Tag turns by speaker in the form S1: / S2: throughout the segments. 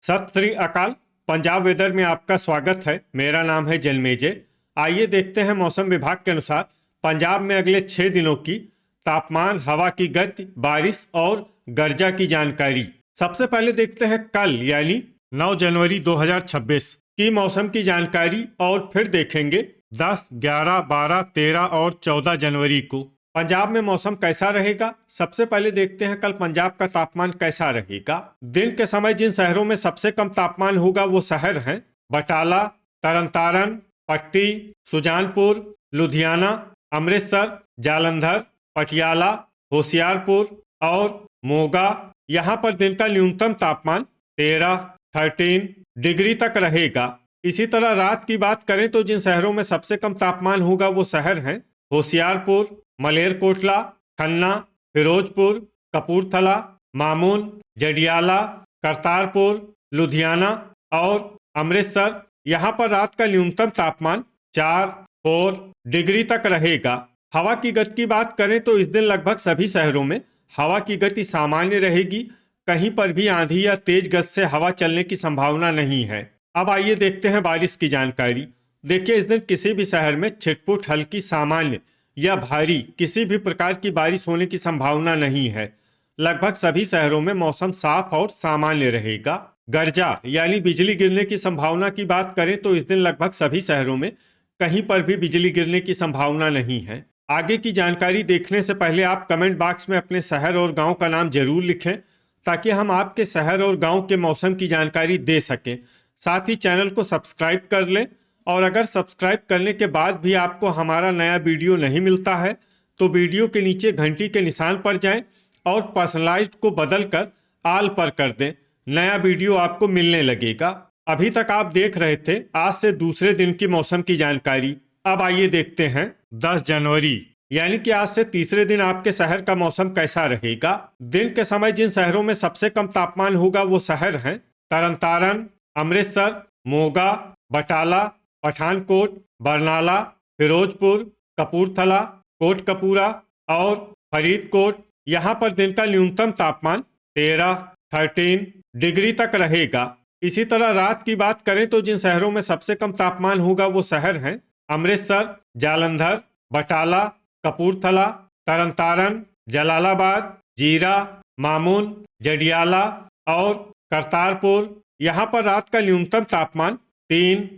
S1: सत श्री अकाल। पंजाब वेदर में आपका स्वागत है। मेरा नाम है जन्मेजय। आइए देखते हैं मौसम विभाग के अनुसार पंजाब में अगले 6 दिनों की तापमान, हवा की गति, बारिश और गर्जा की जानकारी। सबसे पहले देखते हैं कल यानी 9 जनवरी 2026 की मौसम की जानकारी और फिर देखेंगे 10, 11, 12, 13 और 14 जनवरी को पंजाब में मौसम कैसा रहेगा। सबसे पहले देखते हैं कल पंजाब का तापमान कैसा रहेगा। दिन के समय जिन शहरों में सबसे कम तापमान होगा वो शहर हैं बटाला, तरनतारन, पट्टी, सुजानपुर, लुधियाना, अमृतसर, जालंधर, पटियाला, होशियारपुर और मोगा। यहाँ पर दिन का न्यूनतम तापमान 13 डिग्री तक रहेगा। इसी तरह रात की बात करें तो जिन शहरों में सबसे कम तापमान होगा वो शहर हैं होशियारपुर, मलेरकोटला, खन्ना, फिरोजपुर, कपूरथला, मामून, जडियाला, करतारपुर, लुधियाना और अमृतसर। यहाँ पर रात का न्यूनतम तापमान 4 डिग्री तक रहेगा। हवा की गति की बात करें तो इस दिन लगभग सभी शहरों में हवा की गति सामान्य रहेगी। कहीं पर भी आंधी या तेज गति से हवा चलने की संभावना नहीं है। अब आइए देखते हैं बारिश की जानकारी। देखिए, इस दिन किसी भी शहर में छिटपुट, हल्की, सामान्य या भारी किसी भी प्रकार की बारिश होने की संभावना नहीं है। लगभग सभी शहरों में मौसम साफ और सामान्य रहेगा। गर्जा यानी बिजली गिरने की संभावना की बात करें तो इस दिन लगभग सभी शहरों में कहीं पर भी बिजली गिरने की संभावना नहीं है। आगे की जानकारी देखने से पहले आप कमेंट बॉक्स में अपने शहर और गांव का नाम जरूर लिखें ताकि हम आपके शहर और गांव के मौसम की जानकारी दे सकें। साथ ही चैनल को सब्सक्राइब कर लें और अगर सब्सक्राइब करने के बाद भी आपको हमारा नया वीडियो नहीं मिलता है तो वीडियो के नीचे घंटी के निशान पर जाएं और पर्सनलाइज्ड को बदलकर ऑल पर कर दें। नया वीडियो आपको मिलने लगेगा। अभी तक आप देख रहे थे आज से दूसरे दिन की मौसम की जानकारी। अब आइए देखते हैं 10 जनवरी यानी कि आज से तीसरे दिन आपके शहर का मौसम कैसा रहेगा। दिन के समय जिन शहरों में सबसे कम तापमान होगा वो शहर हैं तरनतारन, अमृतसर, मोगा, बटाला, पठानकोट, बरनाला, फिरोजपुर, कपूरथला, कोटकपूरा और फरीदकोट। यहाँ पर दिन का न्यूनतम तापमान 13 डिग्री तक रहेगा। इसी तरह रात की बात करें तो जिन शहरों में सबसे कम तापमान होगा वो शहर हैं अमृतसर, जालंधर, बटाला, कपूरथला, तरनतारन, जलालाबाद, जीरा, मामून, जडियाला और करतारपुर। यहाँ पर रात का न्यूनतम तापमान 3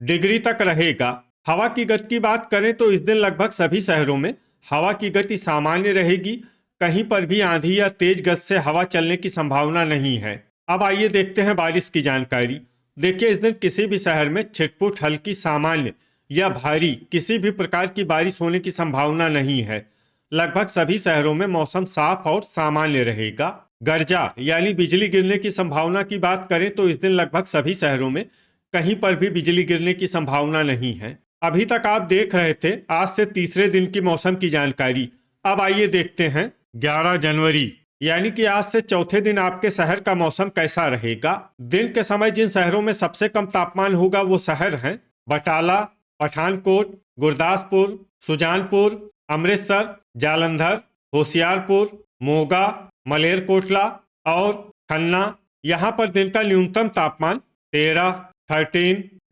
S1: डिग्री तक रहेगा। हवा की गति की बात करें तो इस दिन लगभग सभी शहरों में हवा की गति सामान्य रहेगी। कहीं पर भी आंधी या तेज गति से हवा चलने की संभावना नहीं है। अब आइए देखते हैं बारिश की जानकारी। देखिए, इस दिन किसी भी शहर में छिटपुट, हल्की, सामान्य या भारी किसी भी प्रकार की बारिश होने की संभावना नहीं है। लगभग सभी शहरों में मौसम साफ और सामान्य रहेगा। गर्जा यानी बिजली गिरने की संभावना की बात करें तो इस दिन लगभग सभी शहरों में कहीं पर भी बिजली गिरने की संभावना नहीं है। अभी तक आप देख रहे थे आज से तीसरे दिन की मौसम की जानकारी। अब आइए देखते हैं 11 जनवरी यानी कि आज से चौथे दिन आपके शहर का मौसम कैसा रहेगा। दिन के समय जिन शहरों में सबसे कम तापमान होगा वो शहर हैं बटाला, पठानकोट, गुरदासपुर, सुजानपुर, अमृतसर, जालंधर, होशियारपुर, मोगा, मलेरकोटला और खन्ना। यहाँ पर दिन का न्यूनतम तापमान 13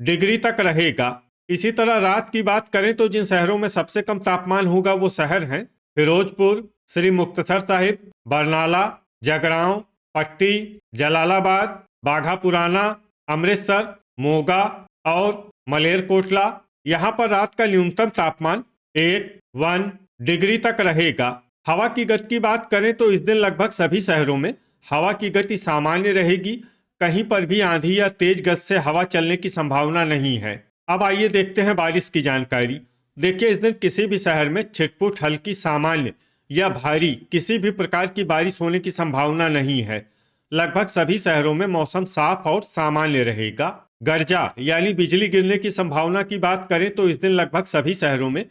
S1: डिग्री तक रहेगा। इसी तरह रात की बात करें तो जिन शहरों में सबसे कम तापमान होगा वो शहर हैं फिरोजपुर, श्री मुक्तसर साहिब, बरनाला, जगरांव, पट्टी, जलालाबाद, बाघा पुराना, अमृतसर, मोगा और मलेरकोटला। यहाँ पर रात का न्यूनतम तापमान 1 डिग्री तक रहेगा। हवा की गति की बात करें तो इस दिन लगभग सभी शहरों में हवा की गति सामान्य रहेगी। कहीं पर भी आंधी या तेज गति से हवा चलने की संभावना नहीं है। अब आइए देखते हैं बारिश की जानकारी। देखिए, इस दिन किसी भी शहर में छिटपुट, हल्की, सामान्य या भारी किसी भी प्रकार की बारिश होने की संभावना नहीं है। लगभग सभी शहरों में मौसम साफ और सामान्य रहेगा। गर्जा यानी बिजली गिरने की संभावना की बात करें तो इस दिन लगभग सभी शहरों में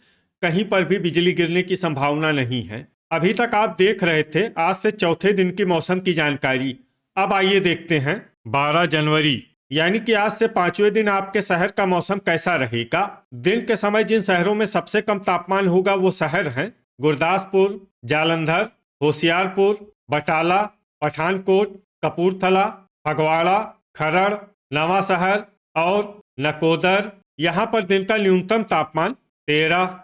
S1: कहीं पर भी बिजली गिरने की संभावना नहीं है। अभी तक आप देख रहे थे आज से चौथे दिन की मौसम की जानकारी। अब आइए देखते हैं 12 जनवरी यानी कि आज से पांचवें दिन आपके शहर का मौसम कैसा रहेगा। दिन के समय जिन शहरों में सबसे कम तापमान होगा वो शहर हैं गुरदासपुर, जालंधर, होशियारपुर, बटाला, पठानकोट, कपूरथला, फगवाड़ा, खरड़, नवांशहर और नकोदर। यहाँ पर दिन का न्यूनतम तापमान 13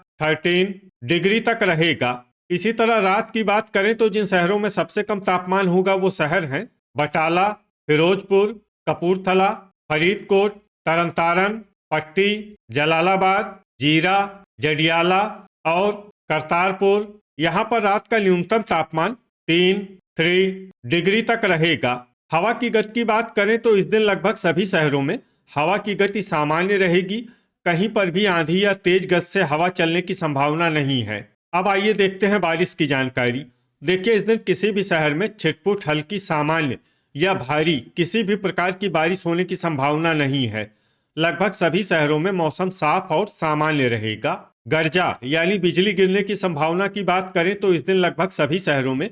S1: डिग्री तक रहेगा। इसी तरह रात की बात करें तो जिन शहरों में सबसे कम तापमान होगा वो शहर हैं बटाला, फिरोजपुर, कपूरथला, फरीदकोट, तरनतारन, पट्टी, जलालाबाद, जीरा, जडियाला और करतारपुर। यहाँ पर रात का न्यूनतम तापमान 3 डिग्री तक रहेगा। हवा की गति की बात करें तो इस दिन लगभग सभी शहरों में हवा की गति सामान्य रहेगी। कहीं पर भी आंधी या तेज गति से हवा चलने की संभावना नहीं है। अब आइए देखते हैं बारिश की जानकारी। देखिए, इस दिन किसी भी शहर में छिटपुट हल्की सामान्य या भारी किसी भी प्रकार की बारिश होने की संभावना नहीं है। लगभग सभी शहरों में मौसम साफ और सामान्य रहेगा। गर्जा यानी बिजली गिरने की संभावना की बात करें तो इस दिन लगभग सभी शहरों में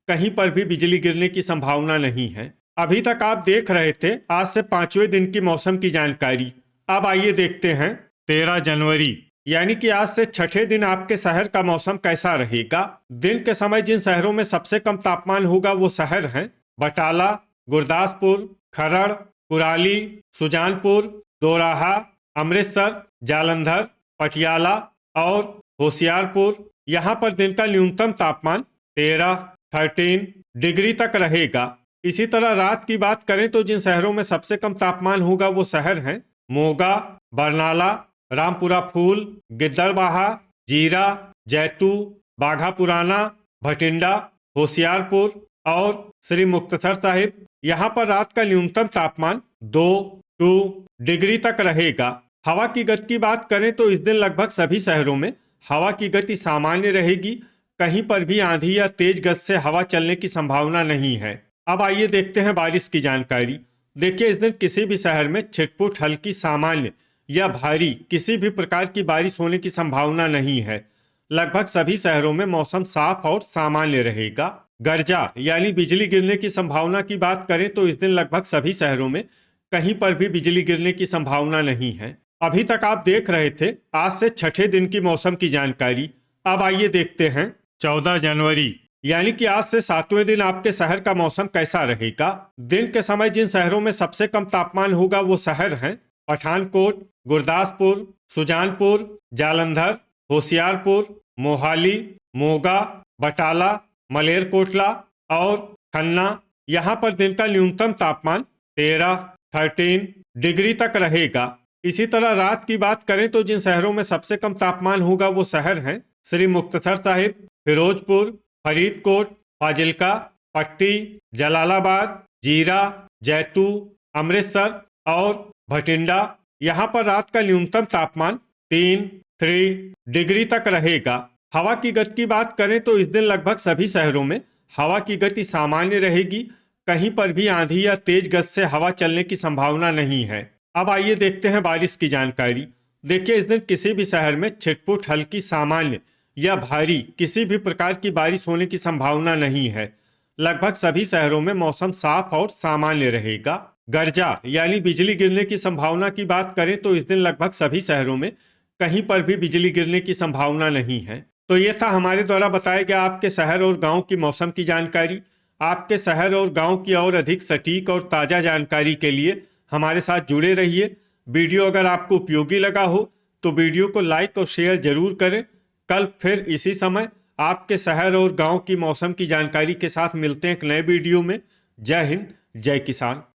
S1: कहीं पर भी बिजली गिरने की संभावना नहीं है। अभी तक आप देख रहे थे आज से 5वें दिन की मौसम की जानकारी। अब आइए देखते हैं 13 जनवरी यानी कि आज से छठे दिन आपके शहर का मौसम कैसा रहेगा। दिन के समय जिन शहरों में सबसे कम तापमान होगा वो शहर हैं बटाला, गुरदासपुर, खरड़, कुराली, सुजानपुर, दोराहा, अमृतसर, जालंधर, पटियाला और होशियारपुर। यहाँ पर दिन का न्यूनतम तापमान 13 डिग्री तक रहेगा। इसी तरह रात की बात करें तो जिन शहरों में सबसे कम तापमान होगा वो शहर हैं मोगा, बरनाला, रामपुरा फूल, गिद्दड़बाहा, जीरा, जैतू, बाघा पुराना, भटिंडा, होशियारपुर और श्री मुक्तसर साहिब। यहाँ पर रात का न्यूनतम तापमान 2 डिग्री तक रहेगा। हवा की गति की बात करें तो इस दिन लगभग सभी शहरों में हवा की गति सामान्य रहेगी। कहीं पर भी आंधी या तेज गति से हवा चलने की संभावना नहीं है। अब आइए देखते हैं बारिश की जानकारी। देखिए, इस दिन किसी भी शहर में छिटपुट हल्की सामान्य या भारी किसी भी प्रकार की बारिश होने की संभावना नहीं है। लगभग सभी शहरों में मौसम साफ और सामान्य रहेगा। गर्जा यानी बिजली गिरने की संभावना की बात करें तो इस दिन लगभग सभी शहरों में कहीं पर भी बिजली गिरने की संभावना नहीं है। अभी तक आप देख रहे थे आज से छठे दिन की मौसम की जानकारी। अब आइए देखते हैं 14 जनवरी यानी कि आज से 7वें दिन आपके शहर का मौसम कैसा रहेगा। दिन के समय जिन शहरों में सबसे कम तापमान होगा वो शहर हैं पठानकोट, गुरदासपुर, सुजानपुर, जालंधर, होशियारपुर, मोहाली, मोगा, बटाला, मलेरकोटला और खन्ना। यहाँ पर दिन का न्यूनतम तापमान 13 डिग्री तक रहेगा। इसी तरह रात की बात करें तो जिन शहरों में सबसे कम तापमान होगा वो शहर हैं श्री मुक्तसर साहिब, फिरोजपुर, फरीदकोट, फाजिल्का, पट्टी, जलालाबाद, जीरा, जैतू, अमृतसर और भटिंडा। यहाँ पर रात का न्यूनतम तापमान 3 डिग्री तक रहेगा। हवा की गति की बात करें तो इस दिन लगभग सभी शहरों में हवा की गति सामान्य रहेगी। कहीं पर भी आंधी या तेज गति से हवा चलने की संभावना नहीं है। अब आइए देखते हैं बारिश की जानकारी। देखिए, इस दिन किसी भी शहर में छिटपुट हल्की सामान्य या भारी किसी भी प्रकार की बारिश होने की संभावना नहीं है। लगभग सभी शहरों में मौसम साफ और सामान्य रहेगा। गर्जा यानी बिजली गिरने की संभावना की बात करें तो इस दिन लगभग सभी शहरों में कहीं पर भी बिजली गिरने की संभावना नहीं है। तो ये था हमारे द्वारा बताया गया आपके शहर और गांव की मौसम की जानकारी। आपके शहर और गांव की और अधिक सटीक और ताज़ा जानकारी के लिए हमारे साथ जुड़े रहिए। वीडियो अगर आपको उपयोगी लगा हो तो वीडियो को लाइक और शेयर जरूर करें। कल फिर इसी समय आपके शहर और गांव की मौसम की जानकारी के साथ मिलते हैं एक नए वीडियो में। जय हिंद, जय किसान।